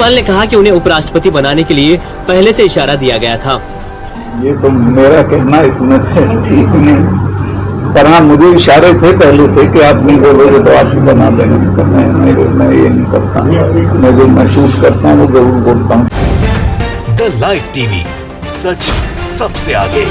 राज्यपाल ने कहा कि उन्हें उपराष्ट्रपति बनाने के लिए पहले से इशारा दिया गया था। ये तो मेरा कहना इसमें ठीक नहीं, पर हाँ मुझे इशारे थे पहले से कि आप नहीं बोलोगे तो आप ही बना देंगे। तो मैं ये नहीं करता, मैं जो महसूस करता हूँ वो जरूर बोलता हूँ। द लाइव टीवी, सच सबसे आगे।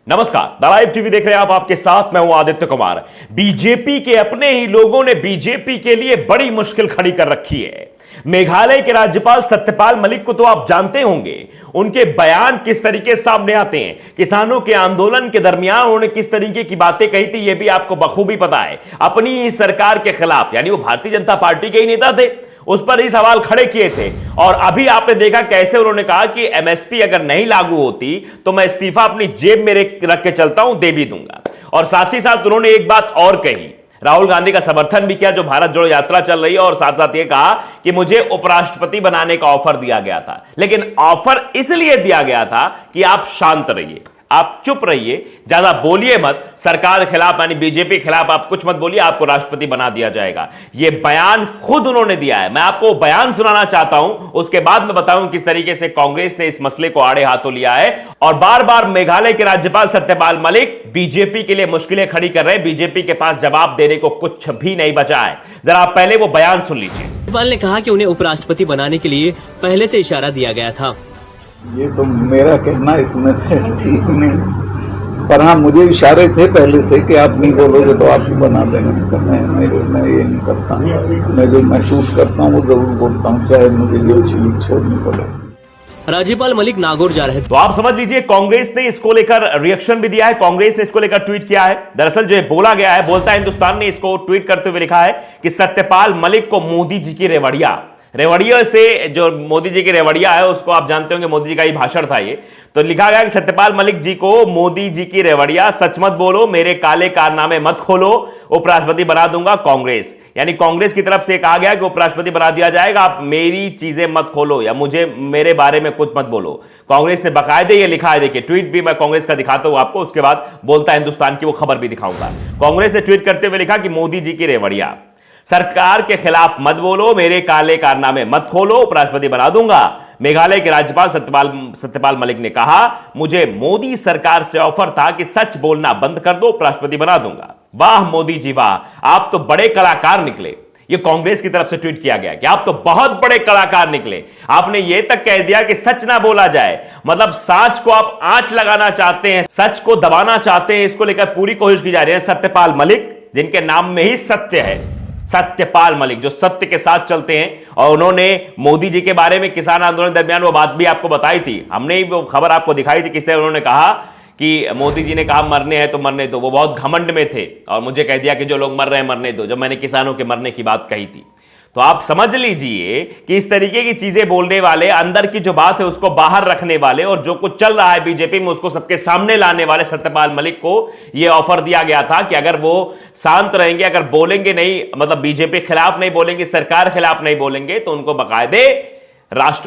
नमस्कार, द लाइव टीवी देख रहे हैं आप, आपके साथ मैं हूं आदित्य कुमार। बीजेपी के अपने ही लोगों ने बीजेपी के लिए बड़ी मुश्किल खड़ी कर रखी है। मेघालय के राज्यपाल सत्यपाल मलिक को तो आप जानते होंगे, उनके बयान किस तरीके से सामने आते हैं। किसानों के आंदोलन के दरमियान उन्होंने किस तरीके की बातें कही थी, यह भी आपको बखूबी पता है। अपनी ही सरकार के खिलाफ, यानी वो भारतीय जनता पार्टी के ही नेता थे, उस पर ही सवाल खड़े किए थे। और अभी आपने देखा कैसे उन्होंने कहा कि एमएसपी अगर नहीं लागू होती तो मैं इस्तीफा अपनी जेब में रख के चलता हूं, दे भी दूंगा। और साथ ही साथ उन्होंने एक बात और कही, राहुल गांधी का समर्थन भी किया जो भारत जोड़ो यात्रा चल रही है, और साथ साथ ये कहा कि मुझे उपराष्ट्रपति बनाने का ऑफर दिया गया था, लेकिन ऑफर इसलिए दिया गया था कि आप शांत रहिए, आप चुप रहिए, ज्यादा बोलिए मत, सरकार के खिलाफ यानी बीजेपी के खिलाफ आप कुछ मत बोलिए, आपको राष्ट्रपति बना दिया जाएगा। यह बयान खुद उन्होंने दिया है। मैं आपको बयान सुनाना चाहता हूं, उसके बाद मैं बताऊं किस तरीके से कांग्रेस ने इस मसले को आड़े हाथों लिया है। और बार बार मेघालय के राज्यपाल सत्यपाल मलिक बीजेपी के लिए मुश्किलें खड़ी कर रहे हैं। बीजेपी के पास जवाब देने को कुछ भी नहीं बचा है। जरा आप पहले वो बयान सुन लीजिए। राज्यपाल ने कहा कि उन्हें उपराष्ट्रपति बनाने के लिए पहले से इशारा दिया गया था। ये तो मेरा कहना इसमें ठीक नहीं, पर हाँ मुझे इशारे थे पहले से कि आप नहीं बोलोगे तो आप ही बना देंगे। तो मैं ये नहीं करता, मैं जो महसूस करता हूँ वो जरूर बोलता हूँ, चाहे मुझे ये चीज छोड़नी पड़े। राज्यपाल मलिक नागौर जा रहे थे, तो आप समझ लीजिए कांग्रेस ने इसको लेकर रिएक्शन भी दिया है, कांग्रेस ने इसको लेकर ट्वीट किया है। दरअसल जो बोला गया है, बोलता है हिंदुस्तान ने इसको ट्वीट करते हुए लिखा है कि सत्यपाल मलिक को मोदी जी की रेवड़िया से, जो मोदी जी की रेवड़िया है उसको आप जानते होंगे, मोदी जी का ही भाषण था ये। तो लिखा गया कि सत्यपाल मलिक जी को मोदी जी की रेवड़िया, सच मत बोलो, मेरे काले कारनामे मत खोलो, उपराष्ट्रपति बना दूंगा कांग्रेस। यानी कांग्रेस की तरफ से कहा गया कि उपराष्ट्रपति बना दिया जाएगा, आप मेरी चीजें मत खोलो या मेरे बारे में कुछ मत बोलो। कांग्रेस ने बाकायदे ये लिखा है, देखिए ट्वीट भी मैं कांग्रेस का दिखाता हूं आपको, उसके बाद बोलता है हिंदुस्तान की वो खबर भी दिखाऊंगा। कांग्रेस ने ट्वीट करते हुए लिखा कि मोदी जी की रेवड़िया, सरकार के खिलाफ मत बोलो, मेरे काले कारनामे मत खोलो, उपराष्ट्रपति बना दूंगा। मेघालय के राज्यपाल सत्यपाल मलिक ने कहा, मुझे मोदी सरकार से ऑफर था कि सच बोलना बंद कर दो, उपराष्ट्रपति बना दूंगा। वाह मोदी जी वाह, आप तो बड़े कलाकार निकले। ये कांग्रेस की तरफ से ट्वीट किया गया कि आप तो बहुत बड़े कलाकार निकले। आपने ये तक कह दिया कि सच ना बोला जाए, मतलब सच को आप आंच लगाना चाहते हैं, सच को दबाना चाहते हैं, इसको लेकर पूरी कोशिश की जा रही है। सत्यपाल मलिक, जिनके नाम में ही सत्य है, सत्यपाल मलिक जो सत्य के साथ चलते हैं, और उन्होंने मोदी जी के बारे में किसान आंदोलन दरमियान वो बात भी आपको बताई थी, हमने ही वो खबर आपको दिखाई थी, किस तरह उन्होंने कहा कि मोदी जी ने कहा मरने हैं तो मरने दो। वो बहुत घमंड में थे और मुझे कह दिया कि जो लोग मर रहे हैं मरने दो, जब मैंने किसानों के मरने की बात कही थी। तो आप समझ लीजिए कि इस तरीके की चीजें बोलने वाले, अंदर की जो बात है उसको बाहर रखने वाले, और जो कुछ चल रहा है बीजेपी में उसको सबके सामने लाने वाले सत्यपाल मलिक को यह ऑफर दिया गया था कि अगर वो शांत रहेंगे, अगर बोलेंगे नहीं, मतलब बीजेपी खिलाफ नहीं बोलेंगे, सरकार खिलाफ नहीं बोलेंगे, तो उनको बाकायदे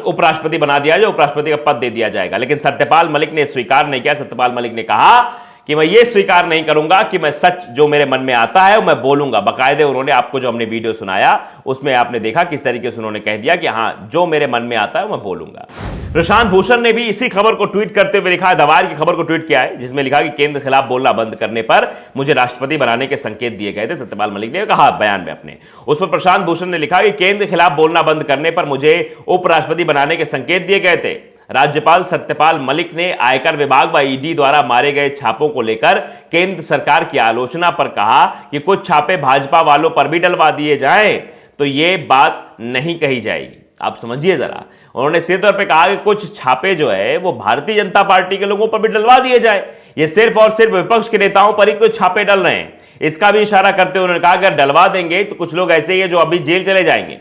उपराष्ट्रपति बना दिया जाए, उपराष्ट्रपति का पद दे दिया जाएगा। लेकिन सत्यपाल मलिक ने स्वीकार नहीं किया। सत्यपाल मलिक ने कहा कि मैं ये स्वीकार नहीं करूंगा कि मैं सच जो मेरे मन में आता है वो मैं बोलूंगा। बाकायदे उन्होंने, आपको जो हमने वीडियो सुनाया उसमें आपने देखा किस तरीके से उन्होंने कह दिया कि हां जो मेरे मन में आता है मैं बोलूंगा। प्रशांत भूषण ने भी इसी खबर को ट्वीट करते हुए लिखा है, दवार की खबर को ट्वीट किया है, जिसमें लिखा कि केंद्र के खिलाफ बोलना बंद करने पर मुझे राष्ट्रपति बनाने के संकेत दिए गए थे। सत्यपाल मलिक ने कहा बयान में अपने, उस पर प्रशांत भूषण ने लिखा कि केंद्र के खिलाफ बोलना बंद करने पर मुझे उपराष्ट्रपति बनाने के संकेत दिए गए थे। राज्यपाल सत्यपाल मलिक ने आयकर विभाग व ईडी द्वारा मारे गए छापों को लेकर केंद्र सरकार की आलोचना पर कहा कि कुछ छापे भाजपा वालों पर भी डलवा दिए जाएं तो यह बात नहीं कही जाएगी। आप समझिए जरा, उन्होंने सीधे तौर पे कहा कि कुछ छापे जो है वो भारतीय जनता पार्टी के लोगों पर भी डलवा दिए जाए, ये सिर्फ और सिर्फ विपक्ष के नेताओं पर ही कुछ छापे डल रहे हैं। इसका भी इशारा करते हुए उन्होंने कहा अगर डलवा देंगे तो कुछ लोग ऐसे ही है जो अभी जेल चले जाएंगे।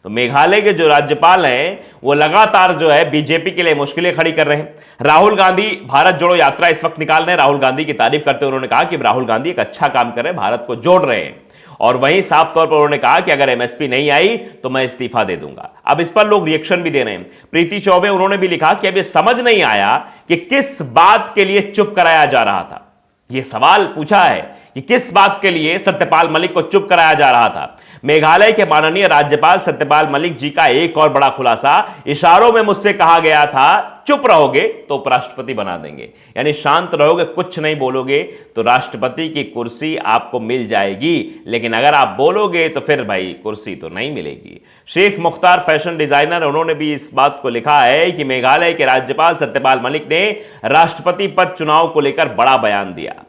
तो मेघालय के जो राज्यपाल हैं वो लगातार जो है बीजेपी के लिए मुश्किलें खड़ी कर रहे हैं। राहुल गांधी भारत जोड़ो यात्रा इस वक्त निकाल रहे हैं। राहुल गांधी की तारीफ करते हुए उन्होंने कहा कि राहुल गांधी एक अच्छा काम कर रहे हैं, भारत को जोड़ रहे हैं। और वहीं साफ तौर पर उन्होंने कहा कि अगर एमएसपी नहीं आई तो मैं इस्तीफा दे दूंगा। अब इस पर लोग रिएक्शन भी दे रहे हैं। प्रीति चौबे उन्होंने भी लिखा कि अब ये समझ नहीं आया कि किस बात के लिए चुप कराया जा रहा था। यह सवाल पूछा है कि किस बात के लिए सत्यपाल मलिक को चुप कराया जा रहा था। मेघालय के माननीय राज्यपाल सत्यपाल मलिक जी का एक और बड़ा खुलासा, इशारों में मुझसे कहा गया था चुप रहोगे तो उपराष्ट्रपति बना देंगे, यानी शांत रहोगे, कुछ नहीं बोलोगे तो राष्ट्रपति की कुर्सी आपको मिल जाएगी, लेकिन अगर आप बोलोगे तो फिर भाई कुर्सी तो नहीं मिलेगी। शेख मुख्तार फैशन डिजाइनर, उन्होंने भी इस बात को लिखा है कि मेघालय के राज्यपाल सत्यपाल मलिक ने राष्ट्रपति पद चुनाव को लेकर बड़ा बयान दिया।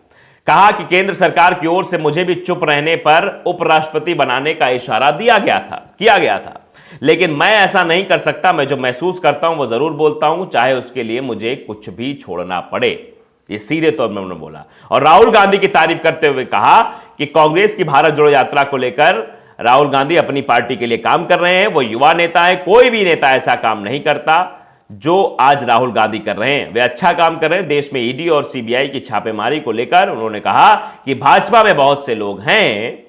कहा कि केंद्र सरकार की ओर से मुझे भी चुप रहने पर उपराष्ट्रपति बनाने का इशारा किया गया था, लेकिन मैं ऐसा नहीं कर सकता। मैं जो महसूस करता हूं वो जरूर बोलता हूं, चाहे उसके लिए मुझे कुछ भी छोड़ना पड़े। ये सीधे तौर पर उन्होंने बोला। और राहुल गांधी की तारीफ करते हुए कहा कि कांग्रेस की भारत जोड़ो यात्रा को लेकर राहुल गांधी अपनी पार्टी के लिए काम कर रहे हैं। वो युवा नेता है, कोई भी नेता ऐसा काम नहीं करता जो आज राहुल गांधी कर रहे हैं। वे अच्छा काम कर रहे हैं। देश में ईडी और सीबीआई की छापेमारी को लेकर उन्होंने कहा कि भाजपा में बहुत से लोग हैं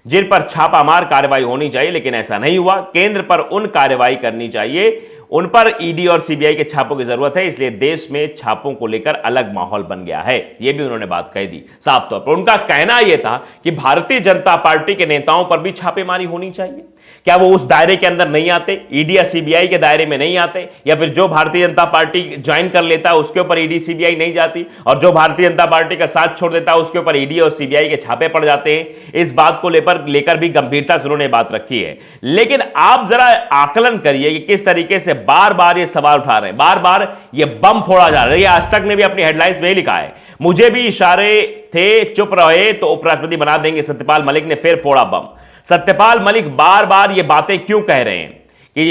जिन पर छापामार कार्रवाई होनी चाहिए, लेकिन ऐसा नहीं हुआ। केंद्र पर उन कार्रवाई करनी चाहिए, उन पर ईडी और सीबीआई के छापों की जरूरत है, इसलिए देश में छापों को लेकर अलग माहौल बन गया है। यह भी उन्होंने बात कह दी साफ तौर पर। उनका कहना यह था कि भारतीय जनता पार्टी के नेताओं पर भी छापेमारी होनी चाहिए। क्या वो उस दायरे के अंदर नहीं आते, ईडी या सीबीआई के दायरे में नहीं आते, या फिर जो भारतीय जनता पार्टी ज्वाइन कर लेता है उसके ऊपर ईडी सीबीआई नहीं जाती, और जो भारतीय जनता पार्टी का साथ छोड़ देता है उसके ऊपर ईडी और सीबीआई के छापे पड़ जाते हैं। इस बात को लेकर भी गंभीरता से उन्होंने बात रखी है। लेकिन आप जरा आकलन करिए कि किस तरीके से बार बार ये सवाल उठा रहे हैं, बार बार ये बम फोड़ा जा रहा है। आज तक ने भी अपनी हेडलाइंस में लिखा है, मुझे भी इशारे थे चुप रहे तो उपराष्ट्रपति बना देंगे, सत्यपाल मलिक ने फिर फोड़ा बम। सत्यपाल मलिक बार बार ये बातें क्यों कह रहे हैं कि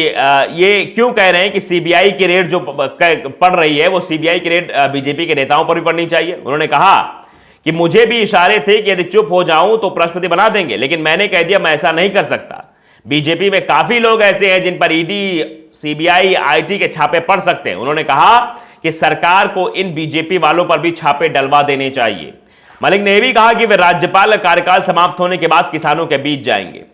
ये क्यों कह रहे हैं कि सीबीआई की रेड जो पड़ रही है वो सीबीआई की रेड बीजेपी के नेताओं पर भी पड़नी चाहिए। उन्होंने कहा कि मुझे भी इशारे थे कि यदि चुप हो जाऊं तो उपराष्ट्रपति बना देंगे, लेकिन मैंने कह दिया मैं ऐसा नहीं कर सकता। बीजेपी में काफी लोग ऐसे हैं जिन पर ईडी, सीबीआई, आईटी के छापे पड़ सकते हैं। उन्होंने कहा कि सरकार को इन बीजेपी वालों पर भी छापे डलवा देने चाहिए। मलिक ने यह भी कहा कि वे राज्यपाल का कार्यकाल समाप्त होने के बाद किसानों के बीच जाएंगे।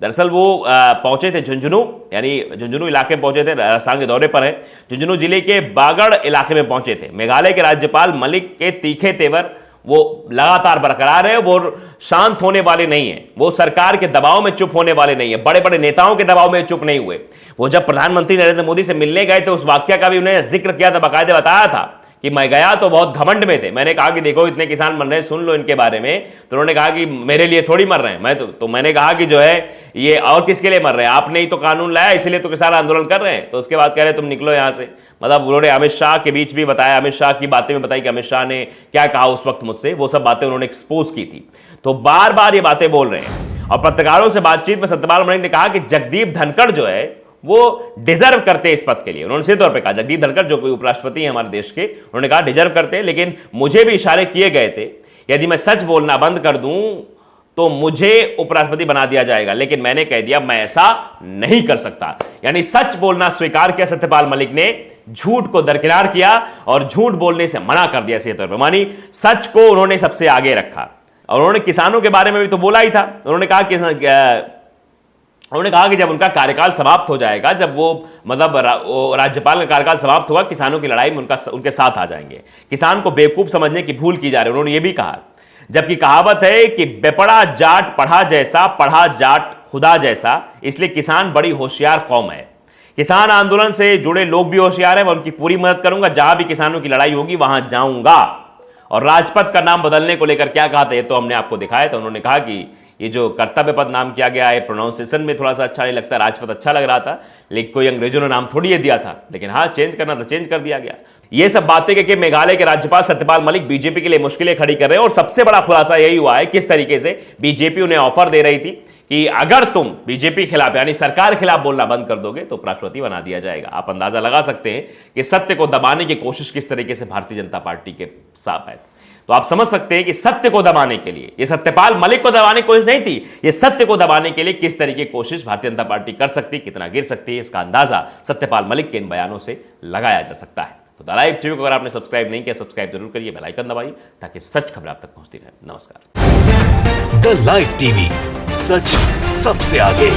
दरअसल वो पहुंचे थे झुंझुनू, यानी झुंझुनू इलाके में पहुंचे थे, राजस्थान के दौरे पर हैं। झुंझुनू जिले के बागड़ इलाके में पहुंचे थे। मेघालय के राज्यपाल मलिक के तीखे तेवर वो लगातार बरकरार है, वो शांत होने वाले नहीं है, वो सरकार के दबाव में चुप होने वाले नहीं है, बड़े बड़े नेताओं के दबाव में चुप नहीं हुए। वो जब प्रधानमंत्री नरेंद्र मोदी से मिलने गए थे उस वाक्य का भी उन्हें जिक्र किया था, बाकायदे बताया था कि मैं गया तो बहुत घमंड में थे। मैंने कहा कि देखो इतने किसान मर रहे हैं, सुन लो इनके बारे में। तो उन्होंने कहा कि मेरे लिए थोड़ी मर रहे हैं, मैं तो मैंने कहा कि जो है ये और किसके लिए मर रहे हैं, आपने ही तो कानून लाया इसलिए तो किसान आंदोलन कर रहे हैं। तो उसके बाद कह रहे तुम निकलो यहां से। मतलब उन्होंने अमित शाह के बीच भी बताया, अमित शाह की बातें में बताई कि अमित शाह ने क्या कहा उस वक्त मुझसे, वो सब बातें उन्होंने एक्सपोज की थी। तो बार बार ये बातें बोल रहे हैं। और पत्रकारों से बातचीत में सत्यपाल मलिक ने कहा कि जगदीप धनखड़ जो है वो डिजर्व करते हैं इस पद के लिए। उन्होंने सीधे तौर पे कहा, जगदीप धनखड़ जो कोई उपराष्ट्रपति हैं हमारे देश के, उन्होंने कहा डिजर्व करते हैं, लेकिन मुझे भी इशारे किए गए थे यदि मैं सच बोलना बंद कर दूं तो मुझे उपराष्ट्रपति बना दिया जाएगा, लेकिन मैंने कह दिया मैं ऐसा नहीं कर सकता। यानी सच बोलना स्वीकार किया सत्यपाल मलिक ने, झूठ को दरकिनार किया और झूठ बोलने से मना कर दिया। सीधे तौर पर मानी सच को उन्होंने सबसे आगे रखा। और उन्होंने किसानों के बारे में भी तो बोला ही था। उन्होंने कहा कि जब उनका कार्यकाल समाप्त हो जाएगा, जब वो मतलब राज्यपाल का कार्यकाल समाप्त होगा, किसानों की लड़ाई में उनके साथ आ जाएंगे। किसान को बेवकूफ समझने की भूल की जा रही है, उन्होंने ये भी कहा। जबकि कहावत है कि बेपड़ा जाट पढ़ा जैसा, पढ़ा जाट खुदा जैसा, इसलिए किसान बड़ी होशियार कौम है। किसान आंदोलन से जुड़े लोग भी होशियार हैं, मैं उनकी पूरी मदद करूंगा। जहां भी किसानों की लड़ाई होगी वहां जाऊंगा। और राजपथ का नाम बदलने को लेकर क्या कहा था ये तो हमने आपको दिखाया था। उन्होंने कहा कि ये जो कर्तव्य पद नाम किया गया है, प्रोनाउंसिएशन में थोड़ा सा अच्छा नहीं लगता, राजपथ अच्छा लग रहा था, लेकिन कोई अंग्रेजों ने नाम थोड़ी ये दिया था, लेकिन हाँ चेंज करना था, चेंज कर दिया गया। ये सब बातें कि मेघालय के राज्यपाल सत्यपाल मलिक बीजेपी के लिए मुश्किलें खड़ी कर रहे हैं। और सबसे बड़ा खुलासा यही हुआ है किस तरीके से बीजेपी उन्हें ऑफर दे रही थी कि अगर तुम बीजेपी खिलाफ यानी सरकार खिलाफ बोलना बंद कर दोगे तो उपराष्ट्रपति बना दिया जाएगा। आप अंदाजा लगा सकते हैं कि सत्य को दबाने की कोशिश किस तरीके से भारतीय जनता पार्टी के साथ है। तो आप समझ सकते हैं कि सत्य को दबाने के लिए, ये सत्यपाल मलिक को दबाने की कोशिश नहीं थी, ये सत्य को दबाने के लिए किस तरीके की कोशिश भारतीय जनता पार्टी कर सकती, कितना गिर सकती है, इसका अंदाजा सत्यपाल मलिक के इन बयानों से लगाया जा सकता है। तो द लाइव टीवी को अगर आपने सब्सक्राइब नहीं किया, सब्सक्राइब जरूर करिए, बेल आइकन दबाइए ताकि सच खबर आप तक पहुंचती रहे। नमस्कार। द लाइव टीवी, सच सबसे आगे।